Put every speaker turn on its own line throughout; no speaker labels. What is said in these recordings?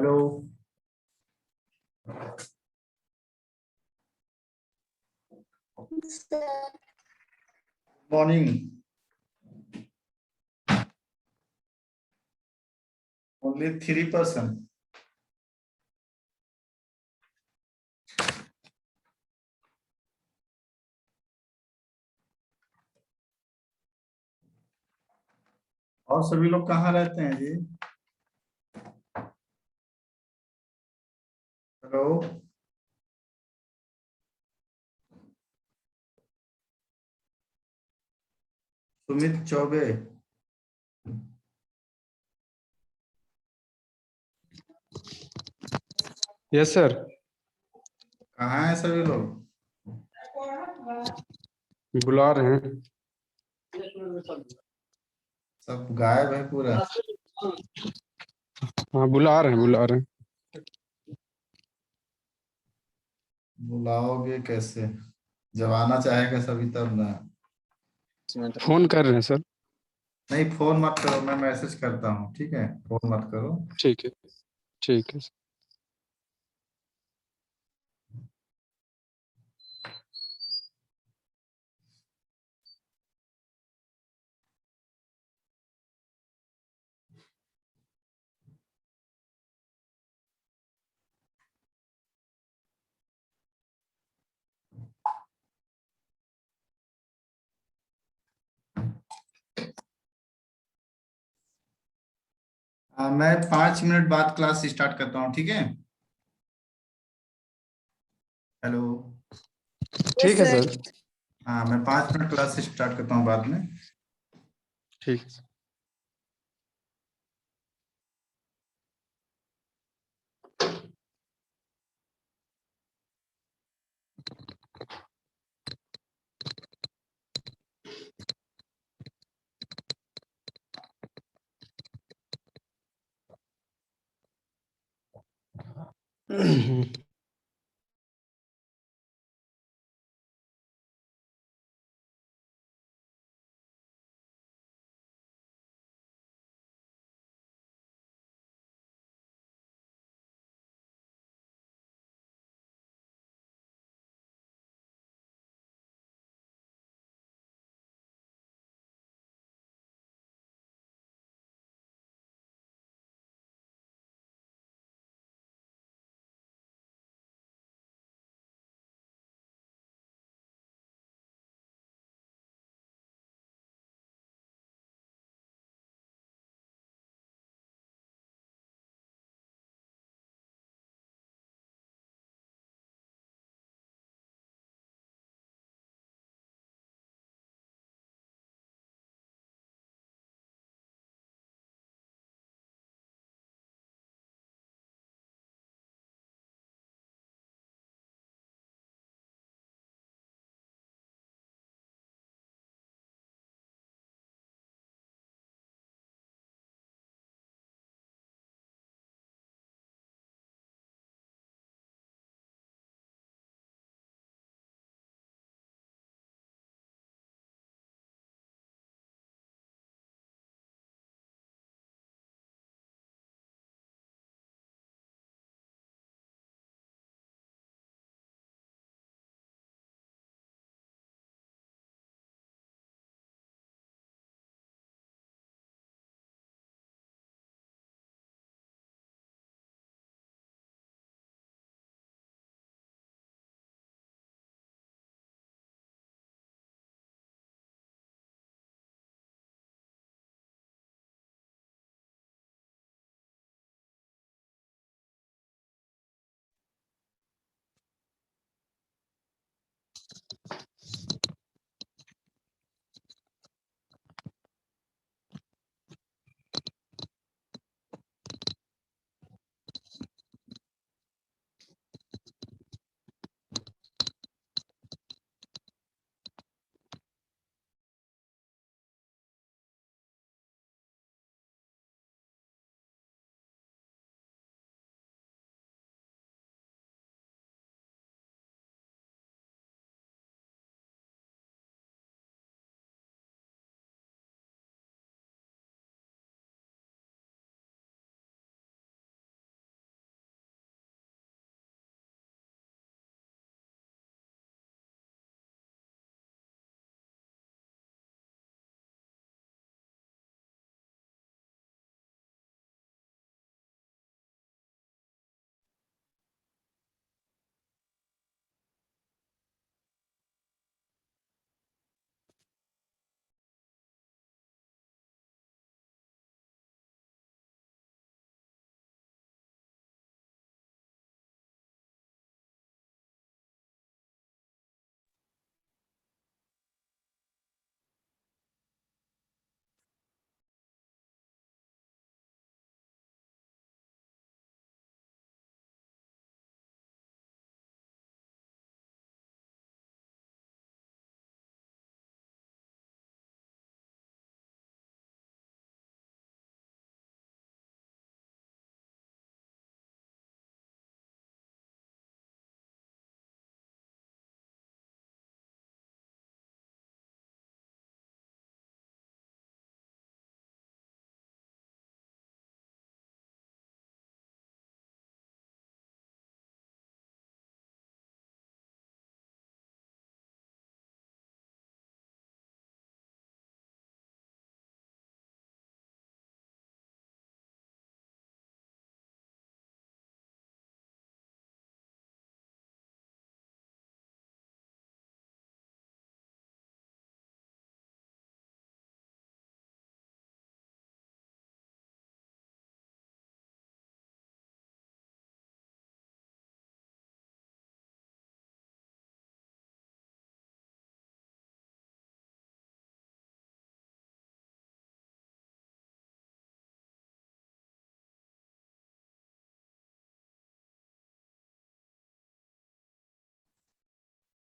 Hello. Morning. Only 3%। और सभी लोग कहाँ रहते हैं जी? Hello. Sumit Chaubey.
Yes sir.
कहाँ हैं सभी लोग?
बुला रहे हैं।
सब गायब है पूरा।
हाँ बुला रहे हैं।
बुलाओगे कैसे? जब आना चाहेगा सभी तब ना।
फोन कर रहे हैं सर।
नहीं, फोन मत करो, मैं मैसेज करता हूँ, ठीक है? फोन मत करो।
ठीक है। ठीक है।
मैं 5 मिनट बाद क्लास स्टार्ट करता हूँ, ठीक है? हेलो।
ठीक है सर।
हाँ, मैं 5 मिनट क्लास स्टार्ट करता हूँ बाद में।
ठीक है।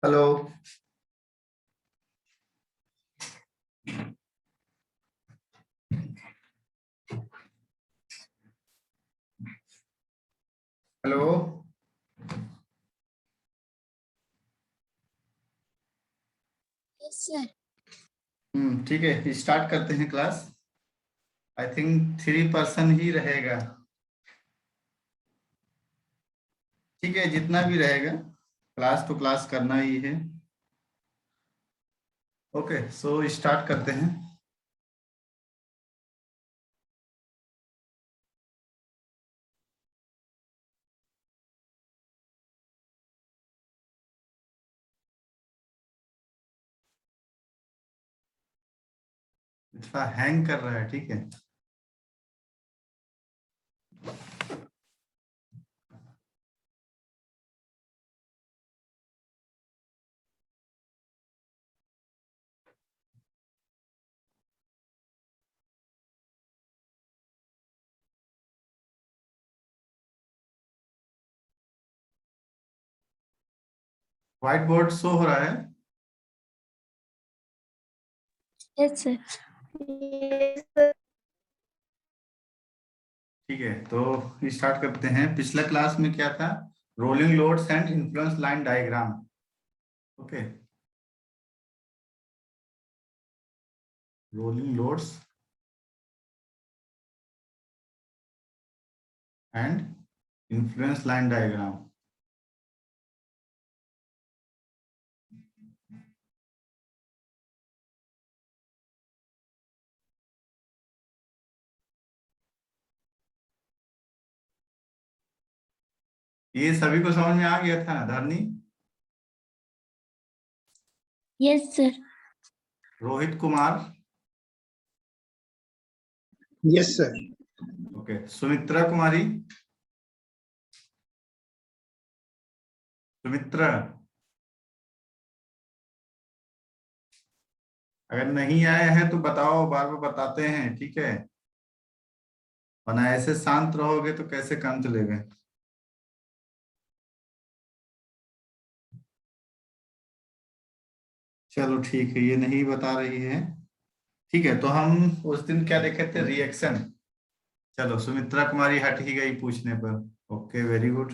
हेलो। हेलो। ठीक है, स्टार्ट करते हैं क्लास। आई थिंक 3 पर्सन ही रहेगा। ठीक है, जितना भी रहेगा क्लास तो क्लास करना ही है। ओके, सो स्टार्ट करते हैं। थोड़ा हैंग कर रहा है, ठीक है। व्हाइट बोर्ड शो हो रहा है।
Yes sir.
ठीक है, तो स्टार्ट करते हैं। पिछला क्लास में क्या था? Rolling loads and influence line diagram. Okay, rolling loads and influence line diagram. ये सभी को समझ में आ गया था Dharni?
Yes sir.
Rohit Kumar.
Yes sir.
Okay, Sumitra Kumari. Sumitra, अगर नहीं आया है तो बताओ, बार बार बताते हैं, ठीक है। वरना ऐसे शांत रहोगे तो कैसे काम चलेगा। चलो ठीक है, ये नहीं बता रही है। ठीक है, तो हम उस दिन क्या देखे थे? रिएक्शन। चलो, सुमित्रा कुमारी हट ही गई पूछने पर। Okay, very good.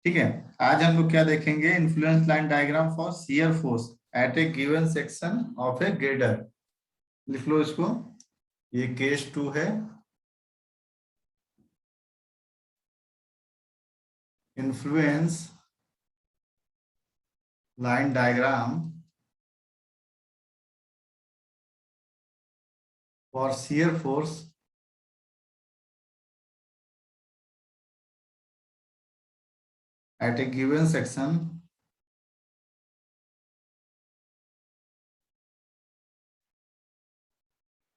ठीक है, आज हम लोग क्या देखेंगे? Influence line diagram for shear force at A given section of A grader. लिख लो इसको, ये केस 2 है। Influence line diagram for shear force at a given section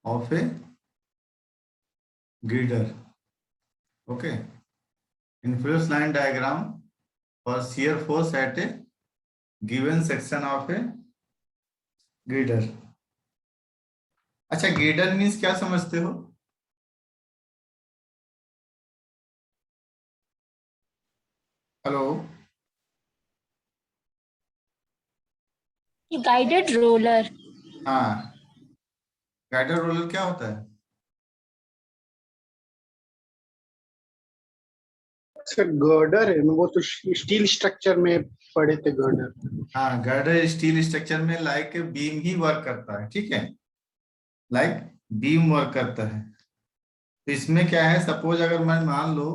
of a girder. Okay, influence line diagram for shear force at a given section of a girder. अच्छा, girder means क्या समझते हो? Hello.
Guided roller.
हाँ, guider roller क्या होता है?
Sir girder है, वो तो स्टील स्ट्रक्चर में पड़े थे गर्डर।
हाँ, गाइडर स्टील स्ट्रक्चर में लाइक बीम ही वर्क करता है, ठीक है। लाइक बीम वर्क करता है। तो इसमें क्या है? सपोज अगर मैं मान लो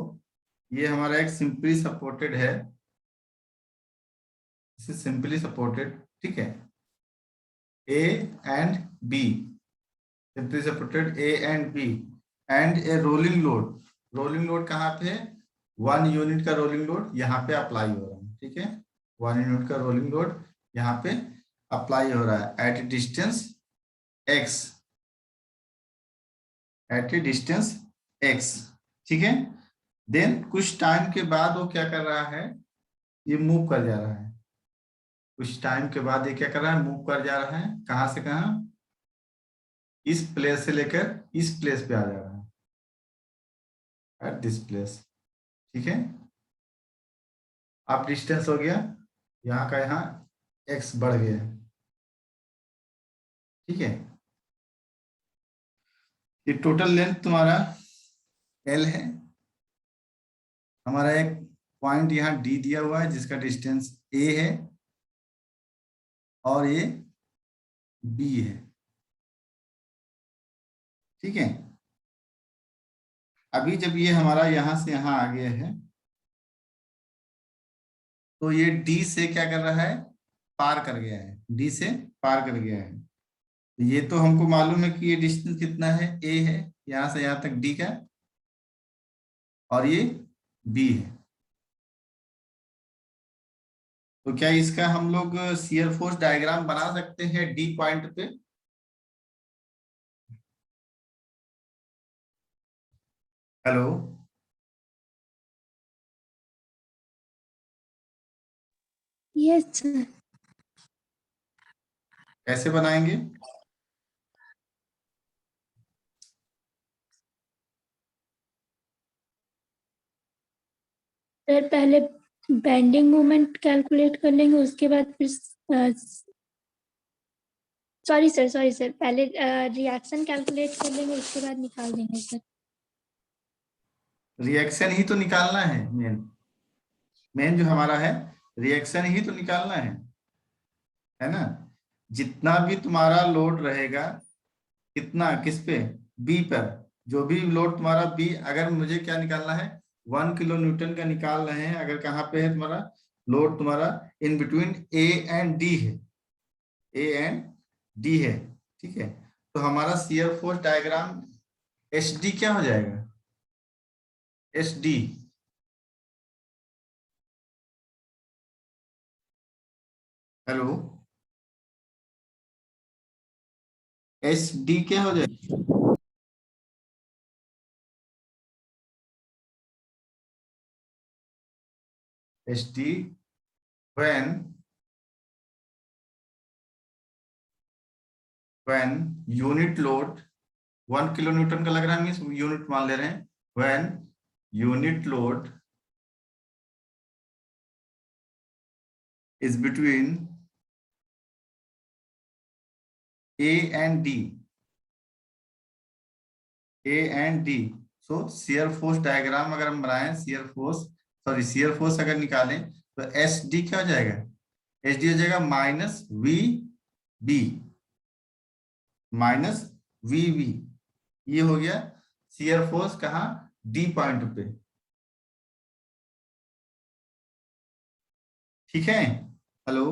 ये हमारा एक सिंपली सपोर्टेड है, सिंपली सपोर्टेड, ठीक है। A and B, simply supported A and B, and a rolling load. Rolling load कहाँ पे है? 1 यूनिट का रोलिंग लोड यहाँ पे अप्लाई हो रहा है, ठीक है। 1 यूनिट का रोलिंग लोड यहाँ पे अप्लाई हो रहा है at distance X, at a distance X, ठीक है। देन कुछ टाइम के बाद वो क्या कर रहा है? ये मूव कर जा रहा है। कुछ टाइम के बाद ये क्या कर रहा है? मूव कर जा रहा है। कहां से कहां? इस प्लेस से लेकर इस प्लेस पे आ जा रहा है, एट दिस प्लेस, ठीक है। अब डिस्टेंस हो गया यहाँ का यहाँ x बढ़ गया है, ठीक है। ये टोटल लेंथ तुम्हारा l है, हमारा एक पॉइंट यहाँ d दिया हुआ है जिसका डिस्टेंस a है और ये b है, ठीक है। अभी जब ये हमारा यहां से यहां आ गया है तो ये d से क्या कर रहा है, पार कर गया है, d से पार कर गया है। तो ये तो हमको मालूम है कि ये डिस्टेंस कितना है, a है, यहां से यहां तक d का, और ये b है। तो क्या इसका हम लोग शियर फोर्स डायग्राम बना सकते हैं d पॉइंट पे? Hello,
yes sir.
कैसे बनाएंगे?
सर पहले बेंडिंग मोमेंट कैलकुलेट कर लेंगे, उसके बाद फिर सॉरी सर पहले रिएक्शन कैलकुलेट कर लेंगे, उसके बाद निकाल देंगे सर।
रिएक्शन ही तो निकालना है, मेन जो हमारा है रिएक्शन ही तो निकालना है ना। जितना भी तुम्हारा लोड रहेगा, कितना, किस पे, बी पर, जो भी लोड तुम्हारा बी, अगर मुझे क्या निकालना है, 1 किलो न्यूटन का निकाल रहे हैं, अगर कहाँ पे है तुम्हारा लोड, तुम्हारा in between A and D है, ए एंड डी है, ठीक है। तो हमारा shear force diagram H D क्या हो जाएगा, H D, hello, H D क्या हो जाएगा, H D when unit load 1 kilo Newton का लग रहा है, मीन्स यूनिट मान ले रहे हैं, when unit load is between A and D, A and D, so shear force diagram अगर हम बनाएं, शियर फोर्स अगर निकालें तो एस डी क्या हो जाएगा, एच डी हो जाएगा minus V B, minus V B. ये हो गया शियर फोर्स कहाँ, डी पॉइंट पे, ठीक है। Hello,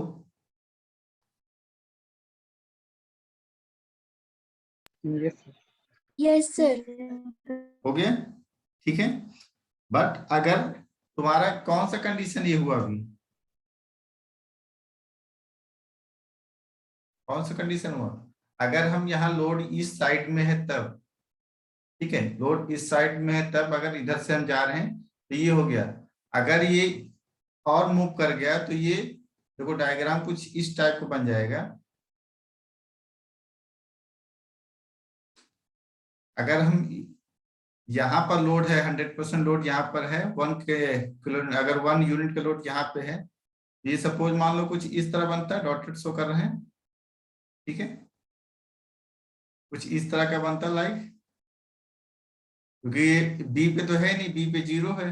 yes sir.
Yes sir.
हो गया, ठीक है। बट अगर तुम्हारा कौन सा कंडीशन ये हुआ अभी, कौन सा कंडीशन हुआ, अगर हम यहाँ लोड इस साइड में है तब, ठीक है, लोड इस साइड में है तब, अगर इधर से हम जा रहे हैं तो ये हो गया। अगर ये और मूव कर गया तो ये देखो डायग्राम कुछ इस टाइप को बन जाएगा। अगर हम यहाँ पर लोड है 100% लोड यहाँ पर है 1 किलो, अगर 1 यूनिट का लोड यहाँ पे है, ये सपोज मान लो कुछ इस तरह बनता है, डॉटेड शो कर रहे हैं, ठीक है, कुछ इस तरह का बनता है लाइक, क्योंकि ये बी पे तो है नहीं, बी पे 0 है,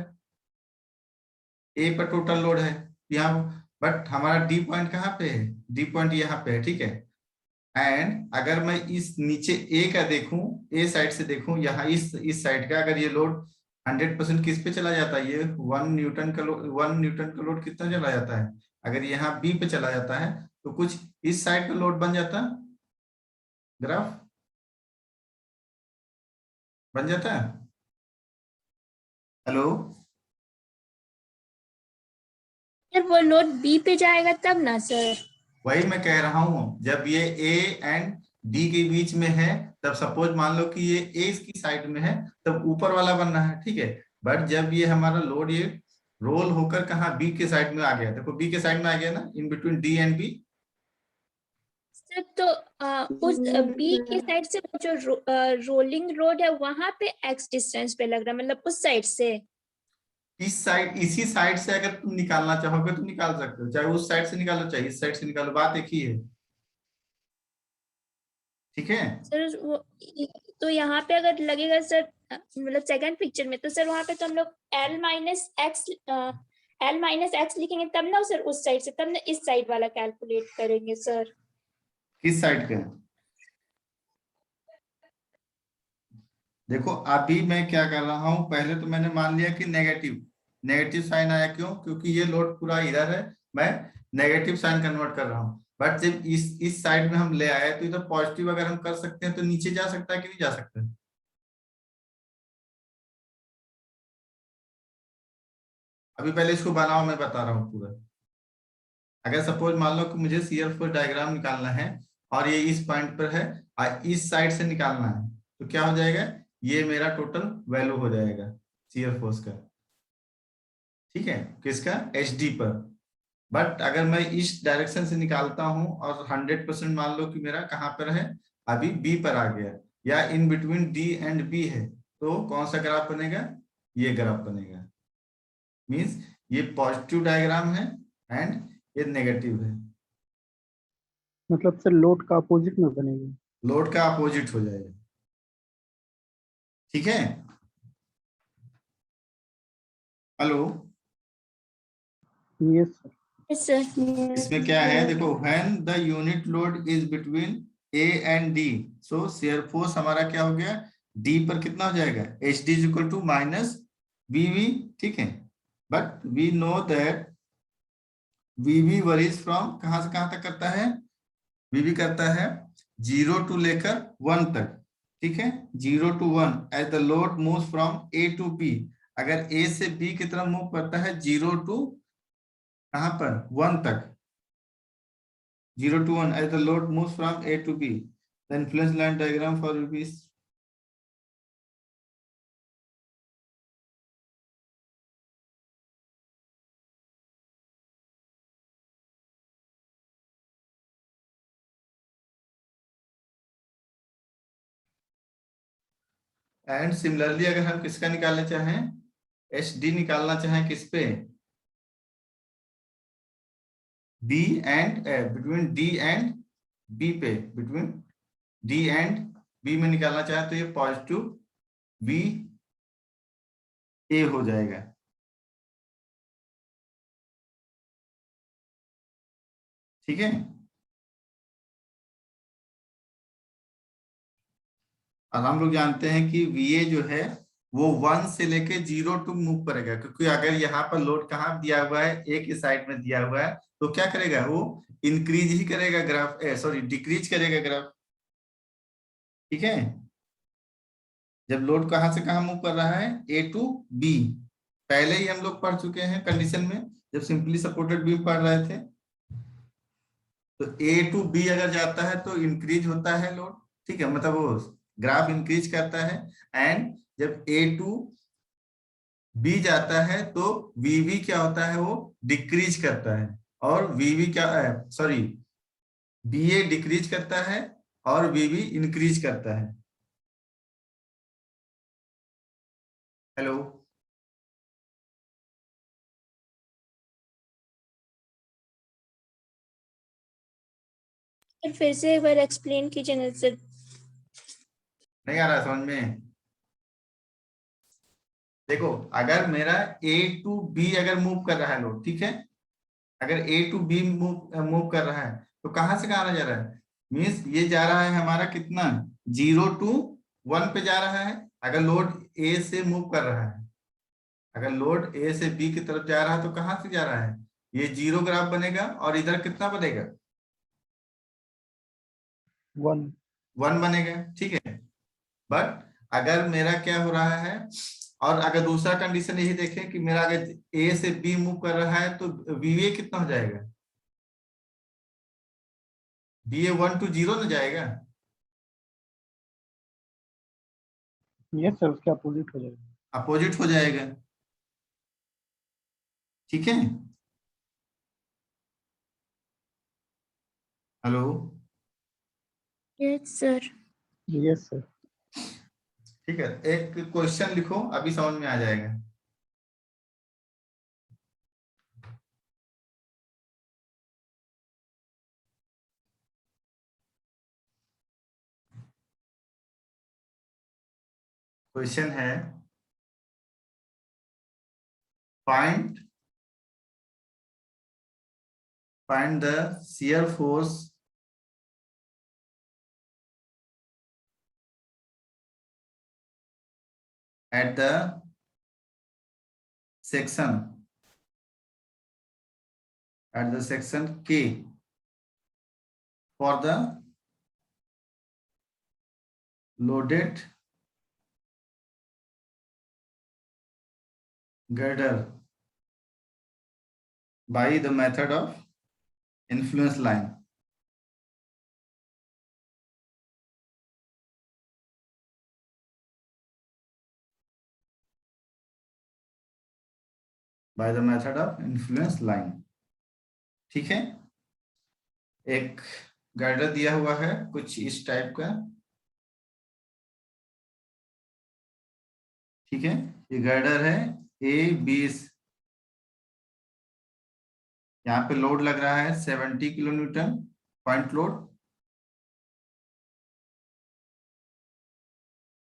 ए पर टोटल लोड है यहाँ, बट हमारा डी पॉइंट कहाँ पे है, डी पॉइंट यहाँ पे है, ठीक है। एंड अगर मैं इस नीचे ए का देखूं, ए साइड से देखूं, यहाँ इस साइड का, अगर ये लोड 100% किस पे चला जाता है, ये 1 न्यूटन का लोड कितना चला जाता है, अगर यहाँ बी पे चला जाता है तो कुछ इस साइड का लोड बन जाता, ग्राफ बन जाता है। हेलो,
सर वो लोड बी पे जाएगा तब ना सर।
वही मैं कह रहा हूं, जब ये ए एंड डी के बीच में है तब सपोज मान लो कि ये ए की साइड में है, तब ऊपर वाला बनना है, ठीक है। बट जब ये हमारा लोड ये रोल होकर कहा बी के साइड में आ गया, देखो बी के साइड में आ गया ना, in between D and B.
Sir तो उस बी के साइड से वो जो रोलिंग रोड है वहां पे एक्स डिस्टेंस पे लग रहा है, मतलब उस साइड से।
इस साइड, इसी साइड से अगर तुम निकालना चाहोगे तो निकाल सकते हो, चाहे उस साइड से निकालो चाहे इस साइड से निकालो, बात एक ही है। ठीक है,
सर वो तो यहाँ पे अगर लगेगा सर, मतलब सेकंड पिक्चर में, तो सर वहाँ पे तो हम लोग L-X लिखेंगे तब ना सर, उस साइड से, तब ना इस साइड वाला कैलकुलेट करेंगे सर।
किस साइड का? देखो अभी मैं क्या कर रहा हूं, पहले तो मैंने मान लिया कि नेगेटिव, नेगेटिव साइन आया, क्यों? क्योंकि ये लोड पूरा इधर है, मैं नेगेटिव साइन कन्वर्ट कर रहा हूं। बट जब इस साइड में हम ले आए तो इधर पॉजिटिव अगर हम कर सकते हैं तो नीचे जा सकता है कि नहीं जा सकता? अभी पहले इसको बनाओ, मैं बता रहा हूँ पूरा। अगर सपोज मान लो कि मुझे सीआर फोर्स डायग्राम निकालना है और ये इस पॉइंट पर है और इस साइड से निकालना है, तो क्या हो जाएगा, ये मेरा टोटल वैल्यू हो जाएगा सीआर फोर्स का। ठीक है, किसका? एच डी पर। बट अगर मैं इस डायरेक्शन से निकालता हूं और 100% मान लो कि मेरा कहां पर है, अभी बी पर आ गया, या in between D and B है, तो कौन सा ग्राफ बनेगा? ये ग्राफ बनेगा। मींस ये पॉजिटिव डायग्राम है एंड ये नेगेटिव है।
मतलब सर लोड का अपोजिट में बनेगा।
लोड का अपोजिट हो जाएगा। ठीक है, hello.
Yes sir.
Yes sir.
इसमें क्या है देखो, when the unit load is between A and D, so shear force हमारा क्या हो गया, डी पर कितना हो जाएगा, H D is equal to minus V V. ठीक है, but we know that V V varies from कहां से कहां तक करता है, वी वी करता है 0 टू लेकर 1 तक। ठीक है, 0 to 1 as the load move from A to B. अगर ए से बी की तरफ मूव करता है 0 टू कहां पर, 1 तक, 0 to 1 as the load moves from A to B. The influence line diagram for will be and similarly अगर हम किसका निकालना चाहें, एच डी निकालना चाहें किस पे, B and between D and B पे, बिटवीन डी एंड बी में निकालना चाहे तो ये पॉजिटिव बी ए हो जाएगा। ठीक है, और हम लोग जानते हैं कि वीए जो है वो 1 से लेके 0 टू मूव करेगा, क्योंकि अगर यहाँ पर लोड कहाँ दिया हुआ है, ए की साइड में दिया हुआ है, तो क्या करेगा, वो इंक्रीज ही करेगा ग्राफ, सॉरी डिक्रीज करेगा ग्राफ। ठीक है, जब लोड कहाँ से कहाँ मूव कर रहा है, ए टू बी, पहले ही हम लोग पढ़ चुके हैं कंडीशन में जब सिंपली सपोर्टेड बीम पढ़ रहे थे। तो ए टू बी अगर जाता है तो इंक्रीज होता है लोड। ठीक है, मतलब वो ग्राफ इंक्रीज करता है। एंड जब ए टू बी जाता है तो वीवी क्या होता है, वो डिक्रीज करता है। और वीवी क्या, सॉरी, बीए डिक्रीज करता है और वीवी इंक्रीज करता है। हेलो,
सर फिर से एक बार एक्सप्लेन कीजिए ना सर।
नहीं आ रहा समझ में? देखो अगर मेरा ए टू बी अगर मूव कर रहा है लोड, ठीक है, अगर ए टू बी मूव कर रहा है तो कहां से कहां जा रहा है, मीन्स ये जा रहा है हमारा कितना, 0 टू 1 पे जा रहा है। अगर लोड ए से मूव कर रहा है, अगर लोड ए से बी की तरफ जा रहा है तो कहां से जा रहा है, ये 0 ग्राफ बनेगा और इधर कितना बनेगा, 1 बनेगा। ठीक है, बट अगर मेरा क्या हो रहा है, और अगर दूसरा कंडीशन यही देखें कि मेरा अगर ए से बी मूव कर रहा है तो वीए कितना हो जाएगा, बीए 1 टू 0 ना जाएगा।
यस सर, उसके अपोजिट हो जाएगा।
अपोजिट हो जाएगा। ठीक है, hello.
Yes sir.
Yes sir.
ठीक है, एक क्वेश्चन लिखो, अभी समझ में आ जाएगा। क्वेश्चन है find the shear force at the section K for the loaded girder by the method of influence line. By the method of influence line. ठीक है, एक गर्डर दिया हुआ है कुछ इस टाइप का, ठीक है, ये गर्डर है ए बी, यहाँ पे लोड लग रहा है 70 kilo Newton point load,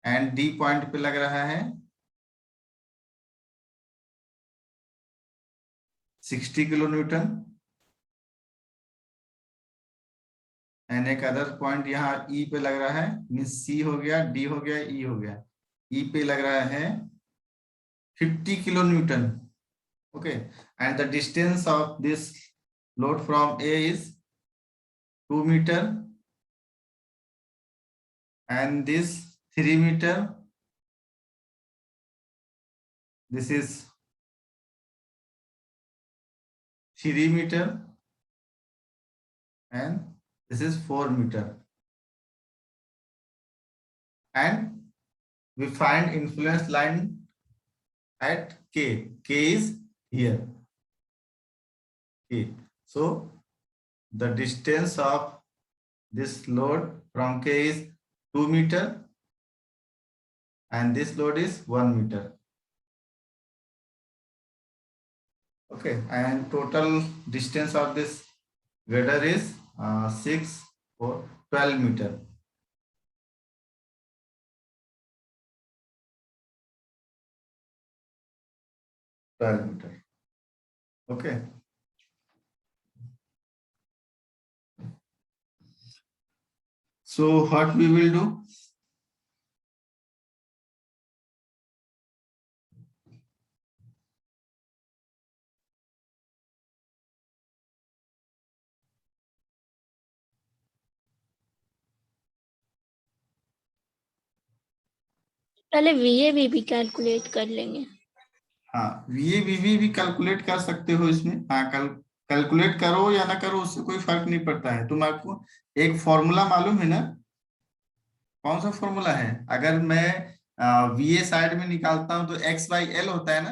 and D point पे लग रहा है 60 किलो न्यूटन, एंड एक अदर पॉइंट यहाँ ई पे लग रहा है, मीन सी हो गया, डी हो गया, ई हो गया, ई पे लग रहा है 50 kilo newton. Okay, and the distance of this load from A is 2 metre and this 3 meter, this is 3 meter and this is 4 meter, and we find influence line at K. K is here. Okay, so the distance of this load from K is 2 meter and this load is 1 meter. Okay, and total distance of this girder is 6 or 12 meter. Okay. So what we will do?
पहले VAB भी calculate कर लेंगे.
हाँ, VABB भी calculate कर सकते हो इसमें. हाँ, कैलकुलेट करो या ना करो उससे कोई फर्क नहीं पड़ता है. तुम आपको एक फॉर्मूला मालूम है ना, कौन सा फॉर्मूला है? अगर मैं VA साइड में निकालता हूं तो x/L होता है ना.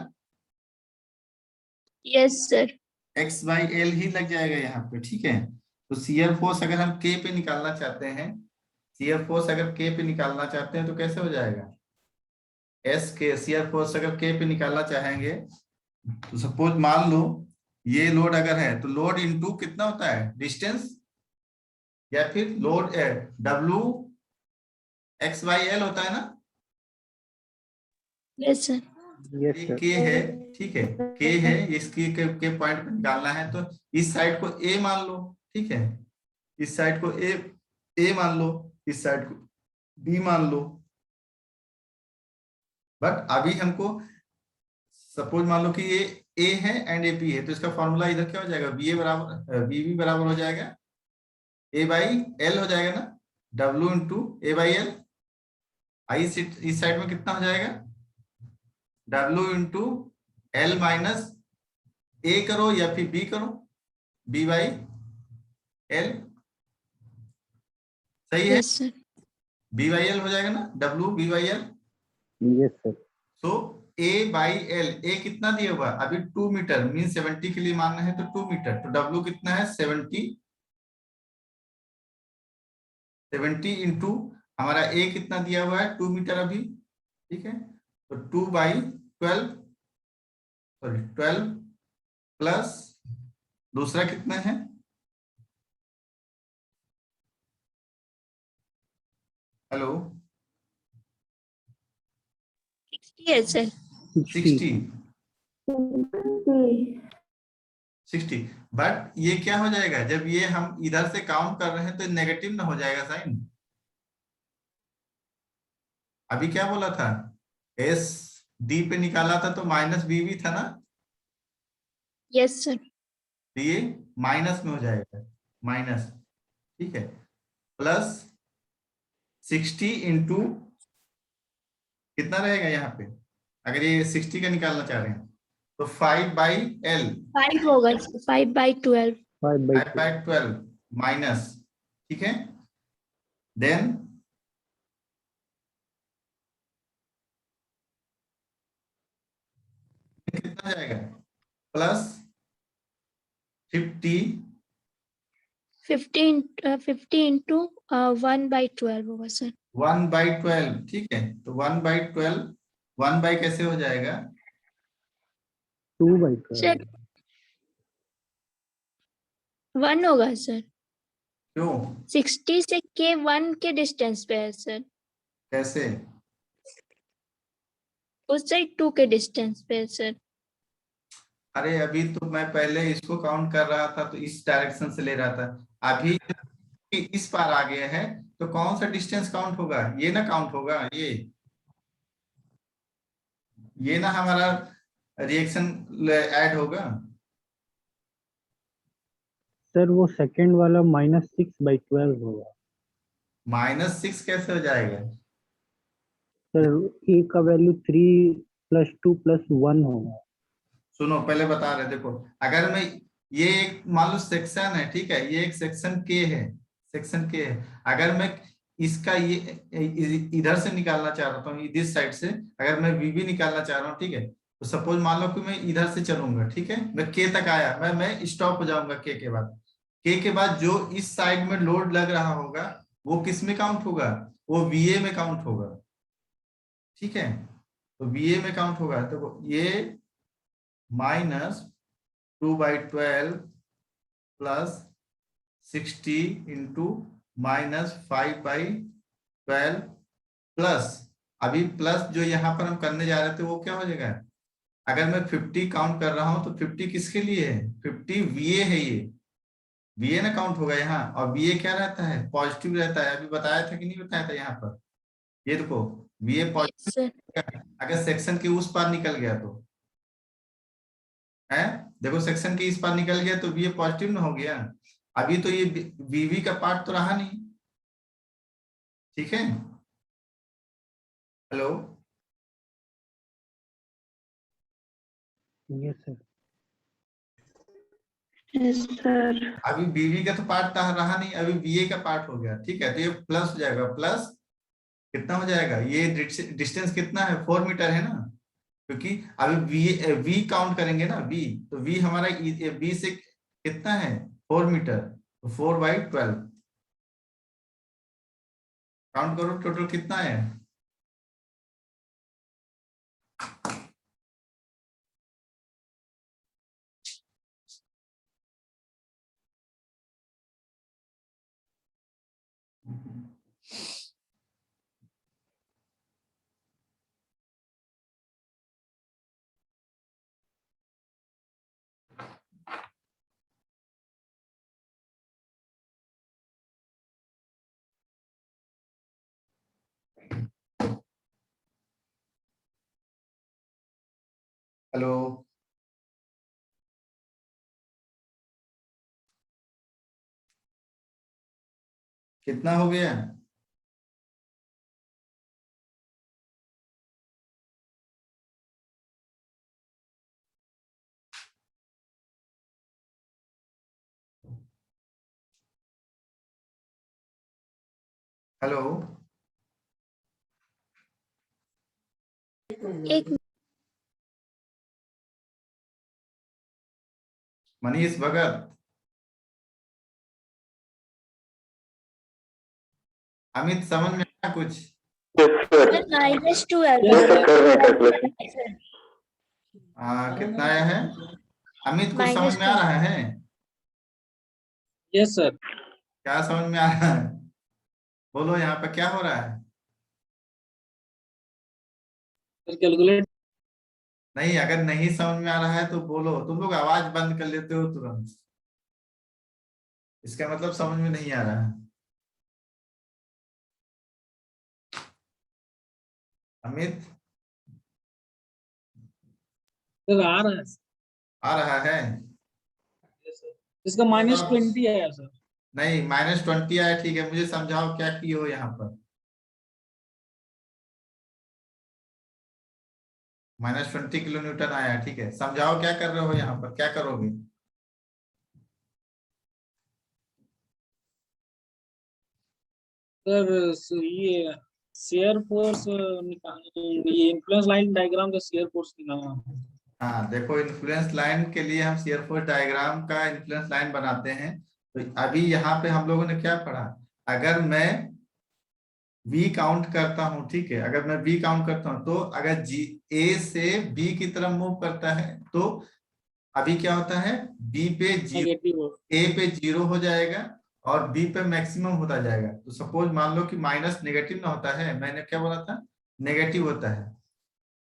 Yes sir.
x/L ही लग जाएगा यहाँ पे, ठीक है. तो शियर फोर्स अगर हम K पे निकालना चाहते हैं, शियर फोर्स अगर K पे निकालना चाहते हैं तो कैसे हो जाएगा? SK, शियर फोर्स अगर K पे निकालना चाहेंगे तो सपोज मान लो ये लोड अगर है तो लोड इनटू कितना होता है? डिस्टेंस, या फिर लोड W x/L होता है ना.
Yes sir.
यस
ये
सर.
K है, ठीक है, K है, इसकी के पॉइंट पे निकालना है तो इस साइड को A मान लो, ठीक है, इस साइड को A मान लो, इस साइड को B मान लो. बट अभी हमको सपोज मान लो कि ये A है एंड AP है, तो इसका फॉर्मूला इधर क्या हो जाएगा? BB बराबर हो जाएगा A/L हो जाएगा ना, W इंटू A/L. इस साइड में कितना हो जाएगा? W into L minus A करो या फिर B करो, B/L. सही है?
Yes sir.
B/L हो जाएगा ना, W B/L.
Yes sir.
तो A/L, A कितना दिया हुआ? अभी 2 मीटर, मीन 70 के लिए मानना है तो 2 मीटर, तो W कितना है? 70 इंटू हमारा A कितना दिया हुआ है? 2 मीटर अभी, ठीक है. तो 2/12, सॉरी 12 प्लस दूसरा कितना है? Hello,
yes sir.
60 60। बट ये क्या हो जाएगा, जब ये हम इधर से काउंट कर रहे हैं तो नेगेटिव ना हो जाएगा साइन। अभी क्या बोला था, एस डी पे निकाला था तो माइनस बी भी था ना,
yes sir.
तो ये माइनस में हो जाएगा, माइनस, ठीक है, प्लस 60 इंटू कितना रहेगा यहाँ पे, अगर ये 60 का निकालना चाह रहे हैं तो 5/L
5 होगा 5/12
5/12 माइनस, ठीक है, देन कितना जाएगा, प्लस 50
50 into 1/12 होगा सर।
1/12, ठीक है, तो 1/12 1 बाई कैसे हो जाएगा,
2/12
सर 1 होगा सर,
क्यों,
60 से के 1 के डिस्टेंस पे है सर,
कैसे,
उस साइड 2 के डिस्टेंस पे है सर।
अरे अभी तो मैं पहले इसको काउंट कर रहा था तो इस डायरेक्शन से ले रहा था, अभी इस पार आ गया है तो कौन सा डिस्टेंस काउंट होगा, ये ना काउंट होगा, ये ना हमारा रिएक्शन ऐड होगा।
सर वो सेकंड वाला -6/12 होगा।
-6 कैसे हो जाएगा,
सर ए का वैल्यू 3 + 2 + 1 होगा।
सुनो पहले बता रहे, देखो अगर मैं ये एक मान लो सेक्शन है, ठीक है, ये एक सेक्शन के है, सेक्शन के है, अगर मैं इसका ये इधर से निकालना चाह रहा हूँ, इस साइड से अगर मैं वीबी निकालना चाह रहा हूँ, ठीक है, तो सपोज मान लो कि मैं इधर से चलूंगा, ठीक है, मैं के तक आया, मैं स्टॉप हो जाऊंगा के के बाद जो इस साइड में लोड लग रहा होगा वो किस में काउंट होगा, वो वीए में काउंट होगा, ठीक है, तो वीए में काउंट होगा, तो ये -2/12 प्लस 60 इंटू -5/12 प्लस, अभी प्लस जो यहाँ पर हम करने जा रहे थे वो क्या हो जाएगा, अगर मैं 50 काउंट कर रहा हूं तो 50 किसके लिए है, 50 वीए है, ये वीए ना काउंट होगा यहाँ, और वीए क्या रहता है, पॉजिटिव रहता है, अभी बताया था कि नहीं बताया था, यहाँ पर ये देखो वीए पॉजिटिव,
सर
अगर सेक्शन के उस पार निकल गया तो है, देखो सेक्शन के इस पार निकल गया तो वी पॉजिटिव ना हो गया, अभी तो ये वीवी का पार्ट तो रहा नहीं, ठीक है, हेलो,
यस सर।
सर
अभी बीवी का तो पार्ट रहा नहीं, अभी बीए का पार्ट हो गया, ठीक है, तो ये प्लस हो जाएगा, प्लस कितना हो जाएगा, ये डिस्टेंस कितना है, 4 मीटर है ना, क्योंकि अभी वी काउंट करेंगे ना, वी तो वी हमारा बी से कितना है 4 मीटर, तो 4/12 काउंट करो टोटल कितना है, हेलो, कितना हो गया, हेलो,
एक
मनीष भगत, अमित समझ में आया कुछ,
-12
कितना आया है, अमित कुछ समझ में आ रहा है,
यस सर।
क्या समझ में आ रहा है, बोलो यहाँ पे क्या हो रहा है,
कैलकुलेट
नहीं, अगर नहीं समझ में आ रहा है तो बोलो। तुम लोग आवाज बंद कर लेते हो तुरंत, इसका मतलब समझ में नहीं आ रहा है। अमित,
सर आ रहा है।
आ रहा है?
इसका -20 आया सर।
नहीं, -20 आया, ठीक है। मुझे समझाओ क्या की हो यहाँ पर। -20 किलो न्यूटन आया, ठीक है। समझाओ क्या कर रहे हो यहाँ पर, क्या करोगे?
सर ये शेयर फोर्स निकाल, ये इन्फ्लुएंस लाइन डायग्राम का शेयर फोर्स निकालना है।
हाँ देखो, इन्फ्लुएंस लाइन के लिए हम शेयर फोर्स डायग्राम का इन्फ्लुएंस लाइन बनाते हैं। तो अभी यहाँ पे हम लोगों ने क्या पढ़ा? अगर मैं V काउंट करता हूँ, ठीक है, अगर मैं V काउंट करता हूँ तो अगर A से B की तरफ मूव करता है तो अभी क्या होता है, B पे 0,
नेगेटिव
A पे 0 हो जाएगा और B पे मैक्सिमम होता जाएगा। तो सपोज मान लो कि माइनस नेगेटिव ना होता है, मैंने क्या बोला था, नेगेटिव होता है।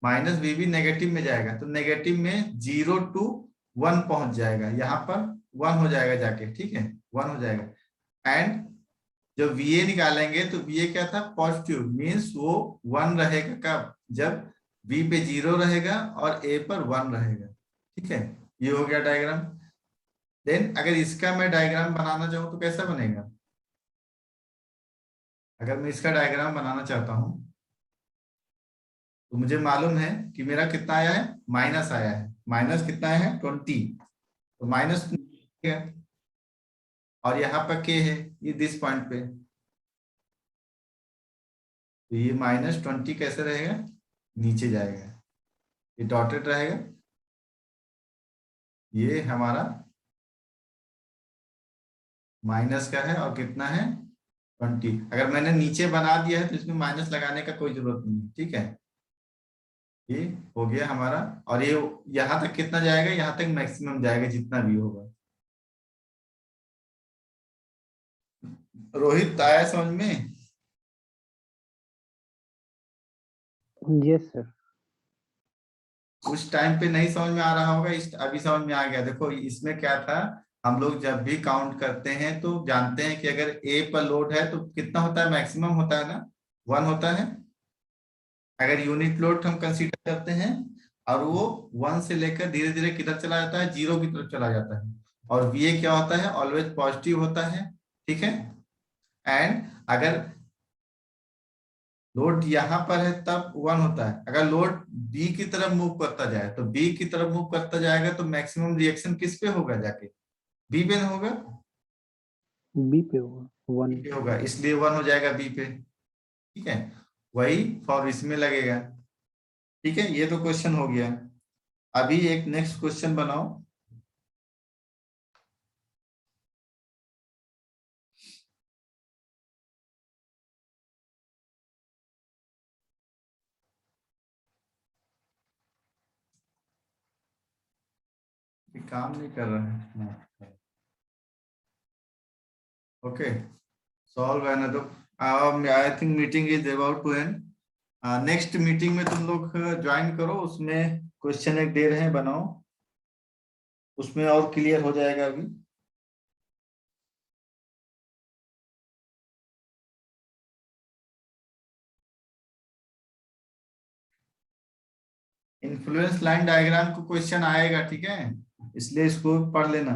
माइनस B भी नेगेटिव में जाएगा, तो नेगेटिव में 0 to 1 पहुंच जाएगा, यहाँ पर 1 हो जाएगा जाके, ठीक है, 1 हो जाएगा। एंड जब VA निकालेंगे तो VA क्या था, पॉजिटिव, मीन्स वो 1 रहेगा कब, जब B पे 0 रहेगा और A पर 1 रहेगा, ठीक है। ये हो गया डायग्राम। देन अगर इसका मैं डायग्राम बनाना चाहूँ तो कैसा बनेगा? अगर मैं इसका डायग्राम बनाना चाहता हूँ तो मुझे मालूम है कि मेरा कितना आया है, माइनस आया है। माइनस कितना आया है, 20, तो माइनस, और यहाँ पर K है, ये दिस पॉइंट पे, तो ये -20 कैसे रहेगा, नीचे जाएगा, ये डॉटेड रहेगा, ये हमारा माइनस का है और कितना है, 20। अगर मैंने नीचे बना दिया है तो इसमें माइनस लगाने का कोई जरूरत नहीं है, ठीक है। ये हो गया हमारा, और ये यहाँ तक कितना जाएगा, यहाँ तक मैक्सिमम जाएगा जितना भी होगा। रोहित, आया समझ में?
Yes sir.
उस टाइम पे नहीं समझ में आ रहा होगा, अभी समझ में आ गया। देखो इसमें क्या था, हम लोग जब भी काउंट करते हैं तो जानते हैं कि अगर A पर लोड है तो कितना होता है, मैक्सिमम होता है ना, 1 होता है। अगर यूनिट लोड हम कंसीडर करते हैं और वो 1 से लेकर धीरे धीरे किधर चला जाता है, 0 की तरफ चला जाता है, और VA क्या होता है, ऑलवेज पॉजिटिव होता है, ठीक है। एंड अगर लोड यहाँ पर है तब 1 होता है। अगर लोड B की तरफ मूव करता जाए तो B की तरफ मूव करता जाएगा तो मैक्सिमम रिएक्शन किस पे होगा, जाके B पे ना होगा,
बी पे होगा, 1
B पे होगा, इसलिए 1 हो जाएगा B पे, ठीक है। वही फॉर इसमें लगेगा, ठीक है। ये तो क्वेश्चन हो गया। अभी एक नेक्स्ट क्वेश्चन बनाओ। काम नहीं कर रहा है, ओके, सॉल्व है ना। तो I think meeting is about to end. Next meeting में तुम लोग ज्वाइन करो, उसमें क्वेश्चन एक दे रहे हैं, बनाओ, उसमें और क्लियर हो जाएगा अभी। इन्फ्लुएंस लाइन डायग्राम को क्वेश्चन आएगा, ठीक है, इसलिए इसको पढ़ लेना।